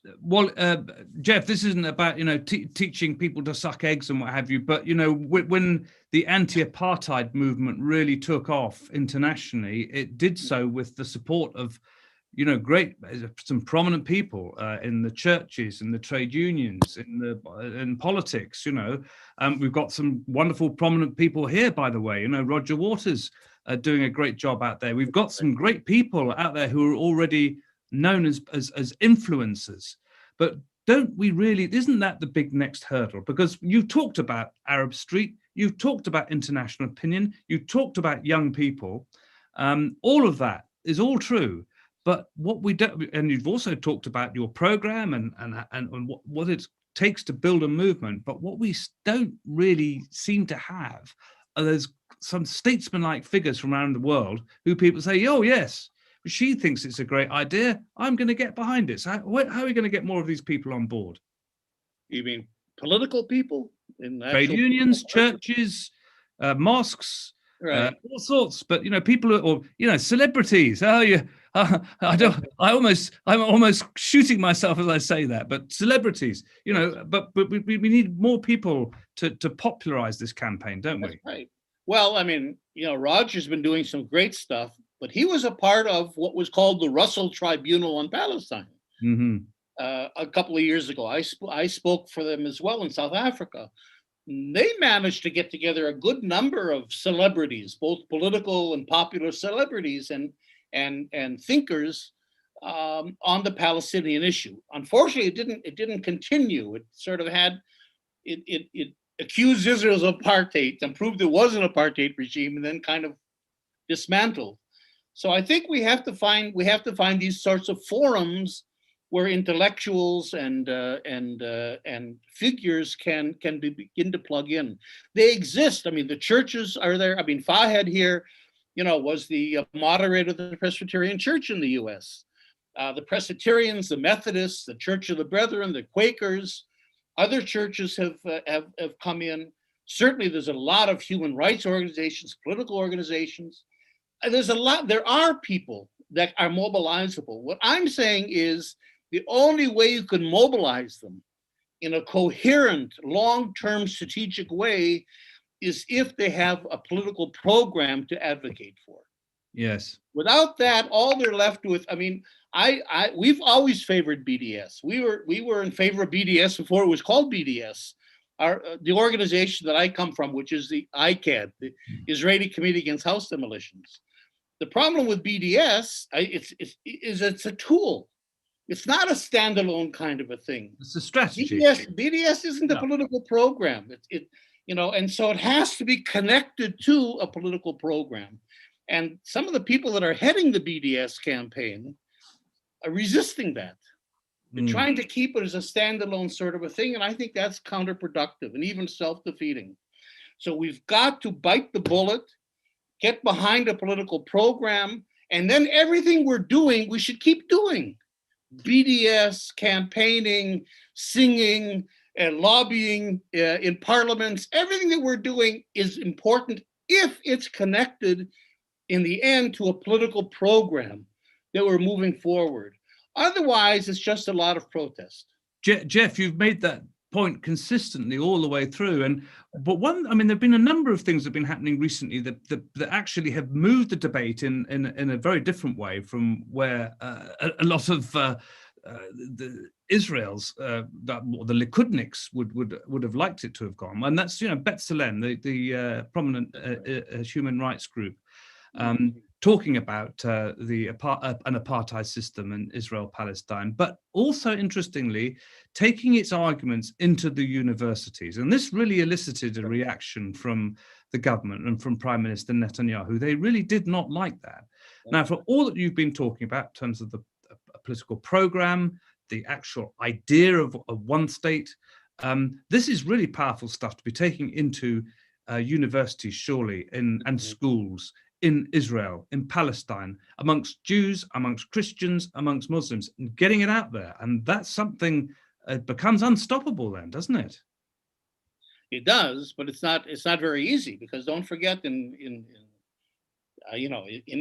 A: Jeff, this isn't about, you know, teaching people to suck eggs and what have you, but, you know, when the anti-apartheid movement really took off internationally, it did so with the support of, you know, some prominent people in the churches, in the trade unions, in politics. You know, we've got some wonderful prominent people here, by the way. You know, Roger Waters doing a great job out there. We've got some great people out there who are already known as influencers. But don't we really? Isn't that the big next hurdle? Because you talked about Arab Street, you talked about international opinion, you talked about young people. All of that is all true. But what we don't, and you've also talked about your program and what it takes to build a movement. But what we don't really seem to have are those some statesman-like figures from around the world who people say, "Oh yes, she thinks it's a great idea. I'm going to get behind it." So how are we going to get more of these people on board?
B: You mean political people in
A: trade unions, churches, mosques?
B: Right.
A: All sorts, but you know, people or you know, celebrities. I'm almost shooting myself as I say that. But celebrities, you know, but we need more people to popularize this campaign, don't we?
B: Right. Well, I mean, you know, Roger's been doing some great stuff, but he was a part of what was called the Russell Tribunal on Palestine.
A: Mm-hmm.
B: A couple of years ago. I spoke for them as well in South Africa. They managed to get together a good number of celebrities, both political and popular celebrities and thinkers on the Palestinian issue. Unfortunately, it didn't continue. It sort of had it accused Israel of apartheid and proved it was an apartheid regime, and then kind of dismantled. So I think we have to find these sorts of forums where intellectuals and figures can begin to plug in. They exist. I mean, the churches are there. I mean, Fahed here, you know, was the moderator of the Presbyterian Church in the U.S. The Presbyterians, the Methodists, the Church of the Brethren, the Quakers, other churches have come in. Certainly, there's a lot of human rights organizations, political organizations. And there are people that are mobilizable. What I'm saying is the only way you can mobilize them in a coherent, long-term strategic way is if they have a political program to advocate for.
A: Yes.
B: Without that, all they're left with, I mean, we've always favored BDS. We were in favor of BDS before it was called BDS. The organization that I come from, which is the ICAHD, the Israeli Committee Against House Demolitions. The problem with BDS it's a tool. It's not a standalone kind of a thing.
A: It's a strategy.
B: BDS isn't a political program. You know, and so it has to be connected to a political program. And some of the people that are heading the BDS campaign are resisting that. They're trying to keep it as a standalone sort of a thing. And I think that's counterproductive and even self-defeating. So we've got to bite the bullet, get behind a political program, and then everything we're doing, we should keep doing. BDS, campaigning, singing, and lobbying in parliaments, everything that we're doing is important if it's connected in the end to a political program that we're moving forward. Otherwise, it's just a lot of protest.
A: Jeff, you've made that point consistently all the way through. But there've been a number of things that have been happening recently that actually have moved the debate in a very different way from where a lot of the Israel's the Likudniks would have liked it to have gone. And that's, B'Tselem, the prominent human rights group, talking about an apartheid system in Israel-Palestine, but also, interestingly, taking its arguments into the universities. And this really elicited a reaction from the government and from Prime Minister Netanyahu. They really did not like that. Now, for all that you've been talking about in terms of the political program, the actual idea of one state, this is really powerful stuff to be taking into universities, surely, and schools in Israel, in Palestine, amongst Jews, amongst Christians, amongst Muslims, and getting it out there. And that's something becomes unstoppable then, doesn't it?
B: It does, but it's not very easy, because don't forget in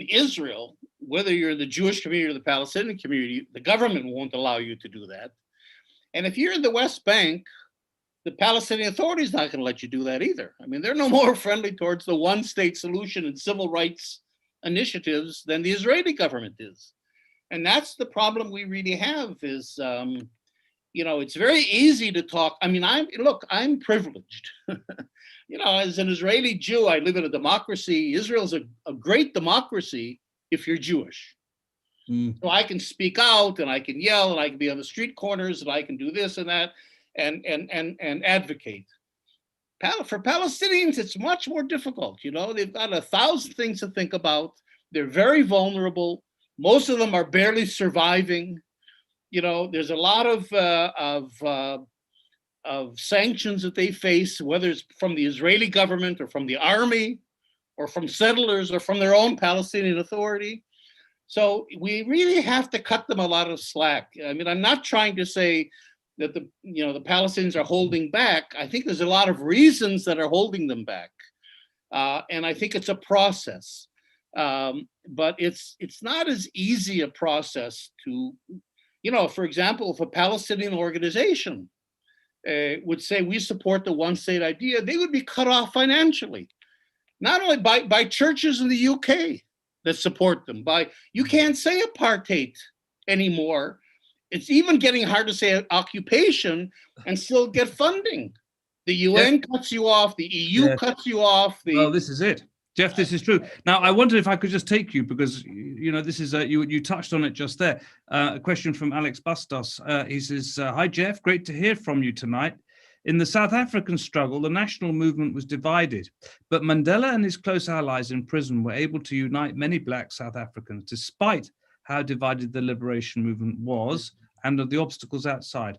B: Israel, whether you're the Jewish community or the Palestinian community, the government won't allow you to do that. And if you're in the West Bank, the Palestinian Authority is not going to let you do that either. I mean, they're no more friendly towards the one-state solution and civil rights initiatives than the Israeli government is. And that's the problem we really have is, it's very easy to talk. I mean, I'm privileged. As an Israeli Jew, I live in a democracy. Israel's a great democracy if you're Jewish. So I can speak out and I can yell and I can be on the street corners and I can do this and that. And advocate. For Palestinians, it's much more difficult. They've got 1,000 things to think about. They're very vulnerable. Most of them are barely surviving. There's a lot of sanctions that they face, whether it's from the Israeli government or from the army or from settlers or from their own Palestinian Authority. So we really have to cut them a lot of slack. I mean, I'm not trying to say that the Palestinians are holding back. I think there's a lot of reasons that are holding them back, and I think it's a process. But it's not as easy a process to, for example, if a Palestinian organization would say we support the one-state idea, they would be cut off financially, not only by churches in the UK that support them. You can't say apartheid anymore. It's even getting hard to say occupation and still get funding. The UN cuts you off, the EU cuts you off.
A: Well, this is it. Jeff, this is true. Now, I wondered if I could just take you, because, this is, you touched on it just there. A question from Alex Bastos. He says, hi, Jeff, great to hear from you tonight. In the South African struggle, the national movement was divided, but Mandela and his close allies in prison were able to unite many Black South Africans, despite how divided the liberation movement was and of the obstacles outside.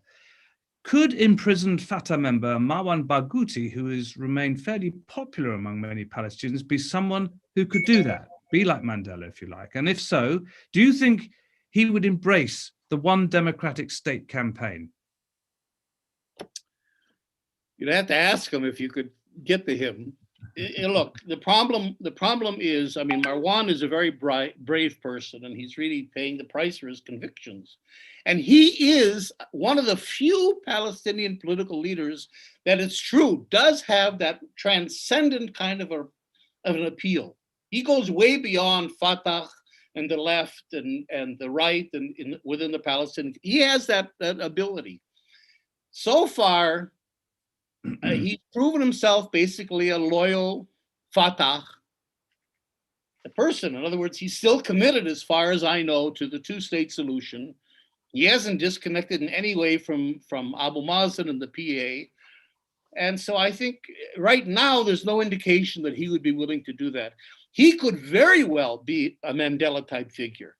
A: Could imprisoned Fatah member Marwan Barghouti, who has remained fairly popular among many Palestinians, be someone who could do that, be like Mandela, if you like? And if so, do you think he would embrace the one democratic state campaign?
B: You'd have to ask him if you could get to him. Look, the problem is, I mean, Marwan is a very brave person, and he's really paying the price for his convictions. And he is one of the few Palestinian political leaders that, it's true, does have that transcendent kind of an appeal. He goes way beyond Fatah and the left and the right and within the Palestinian. He has that ability. So far, he's proven himself basically a loyal Fatah person. In other words, he's still committed, as far as I know, to the two-state solution. He hasn't disconnected in any way from Abu Mazen and the PA. And so I think right now there's no indication that he would be willing to do that. He could very well be a Mandela-type figure.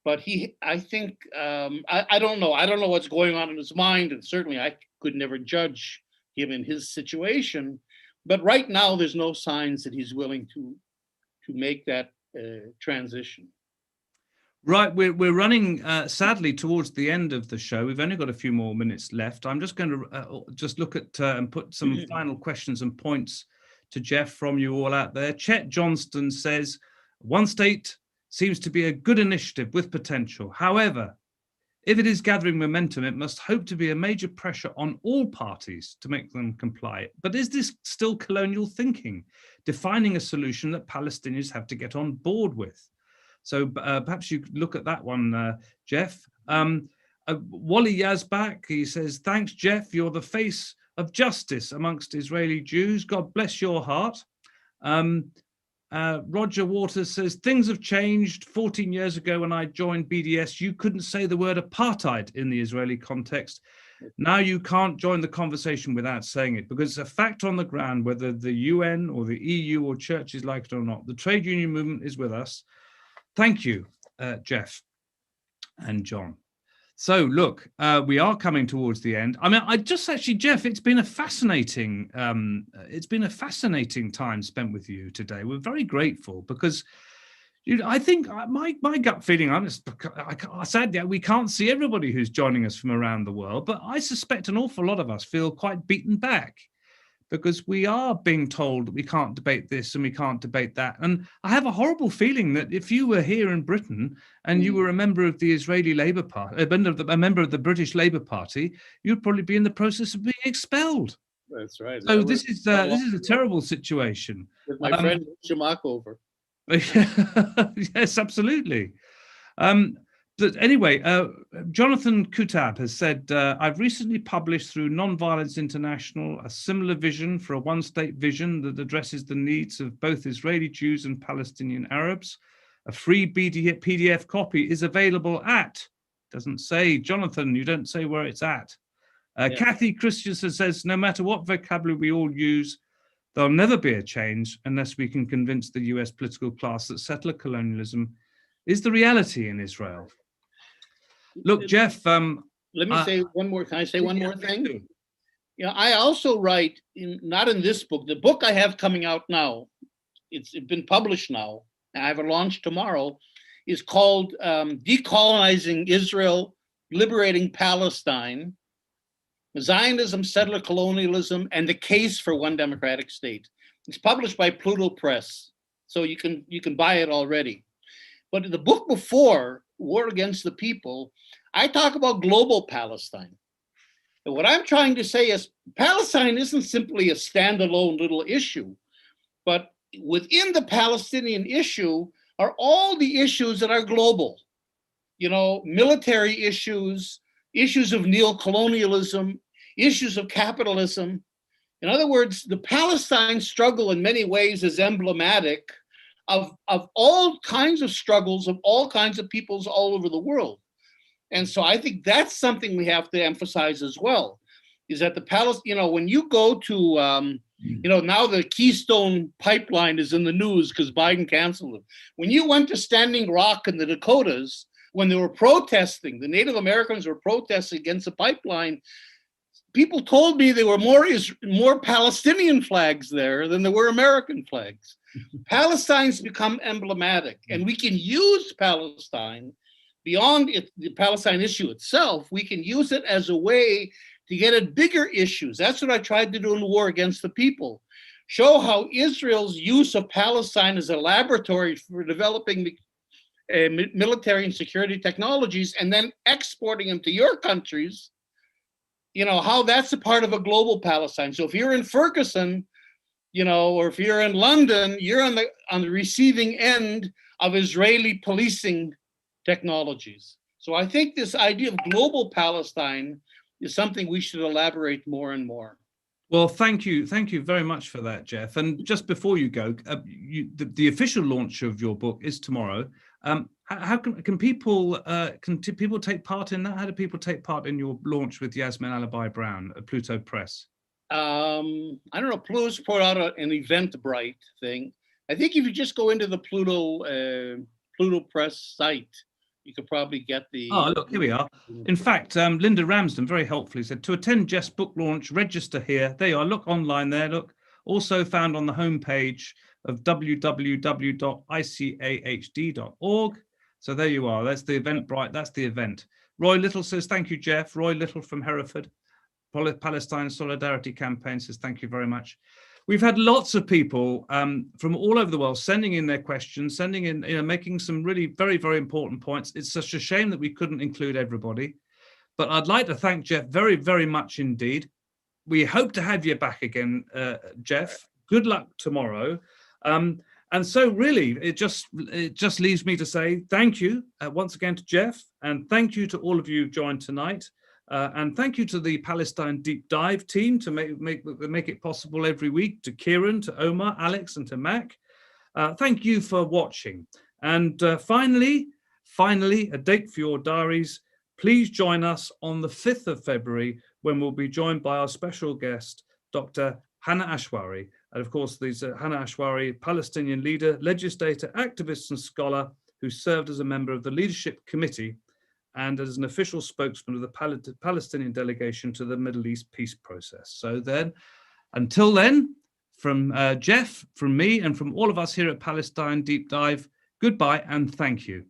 B: But I think, I don't know. I don't know what's going on in his mind, and certainly I could never judge him in his situation, but right now there's no signs that he's willing to make that transition.
A: Right, we're running sadly towards the end of the show. We've only got a few more minutes left. I'm just going to just look at and put some final questions and points to Jeff from you all out there. Chet Johnston says, one state seems to be a good initiative with potential. However, if it is gathering momentum, it must hope to be a major pressure on all parties to make them comply. But is this still colonial thinking, defining a solution that Palestinians have to get on board with? So perhaps you could look at that one, Jeff. Wally Yazbak, he says, thanks, Jeff. You're the face of justice amongst Israeli Jews. God bless your heart. Roger Waters says, things have changed. 14 years ago when I joined BDS, you couldn't say the word apartheid in the Israeli context. Now you can't join the conversation without saying it, because it's a fact on the ground, whether the UN or the EU or churches like it or not. The trade union movement is with us. Thank you, Jeff and John. So look, we are coming towards the end. I mean, Jeff, it's been a fascinating time spent with you today. We're very grateful because I think my gut feeling, sadly, we can't see everybody who's joining us from around the world, but I suspect an awful lot of us feel quite beaten back because we are being told that we can't debate this and we can't debate that. And I have a horrible feeling that if you were here in Britain and you were a member of the Israeli Labour Party, a member of the British Labour Party, you'd probably be in the process of being expelled.
B: That's right.
A: So this is a terrible situation.
B: With my friend Shamak over.
A: Yes, absolutely. But anyway, Jonathan Kutab has said, I've recently published through Nonviolence International a similar vision for a one-state vision that addresses the needs of both Israeli Jews and Palestinian Arabs. A free PDF copy is available at, doesn't say, Jonathan, you don't say where it's at. Kathy Christensen says, no matter what vocabulary we all use, there'll never be a change unless we can convince the US political class that settler colonialism is the reality in Israel. Look, Jeff.
B: Let me say one more. Can I say one more thing? I also write not in this book. The book I have coming out now, it's been published now, and I have a launch tomorrow. Is called Decolonizing Israel, Liberating Palestine, Zionism, Settler Colonialism, and the Case for One Democratic State. It's published by Pluto Press, so you can buy it already. But in the book before, War Against the People, I talk about global Palestine. And what I'm trying to say is Palestine isn't simply a standalone little issue, but within the Palestinian issue are all the issues that are global. Military issues, issues of neocolonialism, issues of capitalism. In other words, the Palestine struggle in many ways is emblematic of all kinds of struggles of all kinds of peoples all over the world. And so I think that's something we have to emphasize as well, is that when you go to, now the Keystone Pipeline is in the news because Biden canceled it. When you went to Standing Rock in the Dakotas, when they were protesting, the Native Americans were protesting against the pipeline, people told me there were more Palestinian flags there than there were American flags. Palestine's become emblematic, and we can use Palestine beyond the Palestine issue itself. We can use it as a way to get at bigger issues. That's what I tried to do in the War Against the People. Show how Israel's use of Palestine as a laboratory for developing military and security technologies and then exporting them to your countries, how that's a part of a global Palestine. So if you're in Ferguson, or if you're in London, you're on the receiving end of Israeli policing technologies. So I think this idea of global Palestine is something we should elaborate more and more.
A: Well, thank you very much for that, Jeff. And just before you go, the official launch of your book is tomorrow. How can people take part in that? How do people take part in your launch with Yasmin Alibi Brown at Pluto Press?
B: I don't know. Pluto's put out an Eventbrite thing. I think if you just go into the Pluto Press site, you could probably get the...
A: Oh, look, here we are. In fact, Linda Ramsden very helpfully said, to attend Jeff's book launch, register here. There you are. Look online there. Look, also found on the homepage of www.icahd.org. So there you are. That's the Eventbrite. That's the event. Roy Little says, thank you, Jeff. Roy Little from Hereford. Palestine Solidarity Campaign says, thank you very much. We've had lots of people from all over the world sending in their questions, sending in, making some really very, very important points. It's such a shame that we couldn't include everybody. But I'd like to thank Jeff very, very much indeed. We hope to have you back again, Jeff. Good luck tomorrow. And so really, it just leaves me to say thank you once again to Jeff, and thank you to all of you who joined tonight. And thank you to the Palestine Deep Dive team to make it possible every week, to Kieran, to Omar, Alex, and to Mac. Thank you for watching. And finally, a date for your diaries. Please join us on the 5th of February when we'll be joined by our special guest, Dr. Hannah Ashwari. And of course, there's Hannah Ashwari, Palestinian leader, legislator, activist, and scholar who served as a member of the Leadership Committee and as an official spokesman of the Palestinian delegation to the Middle East peace process. So then, until then, from Jeff, from me, and from all of us here at Palestine Deep Dive, goodbye and thank you.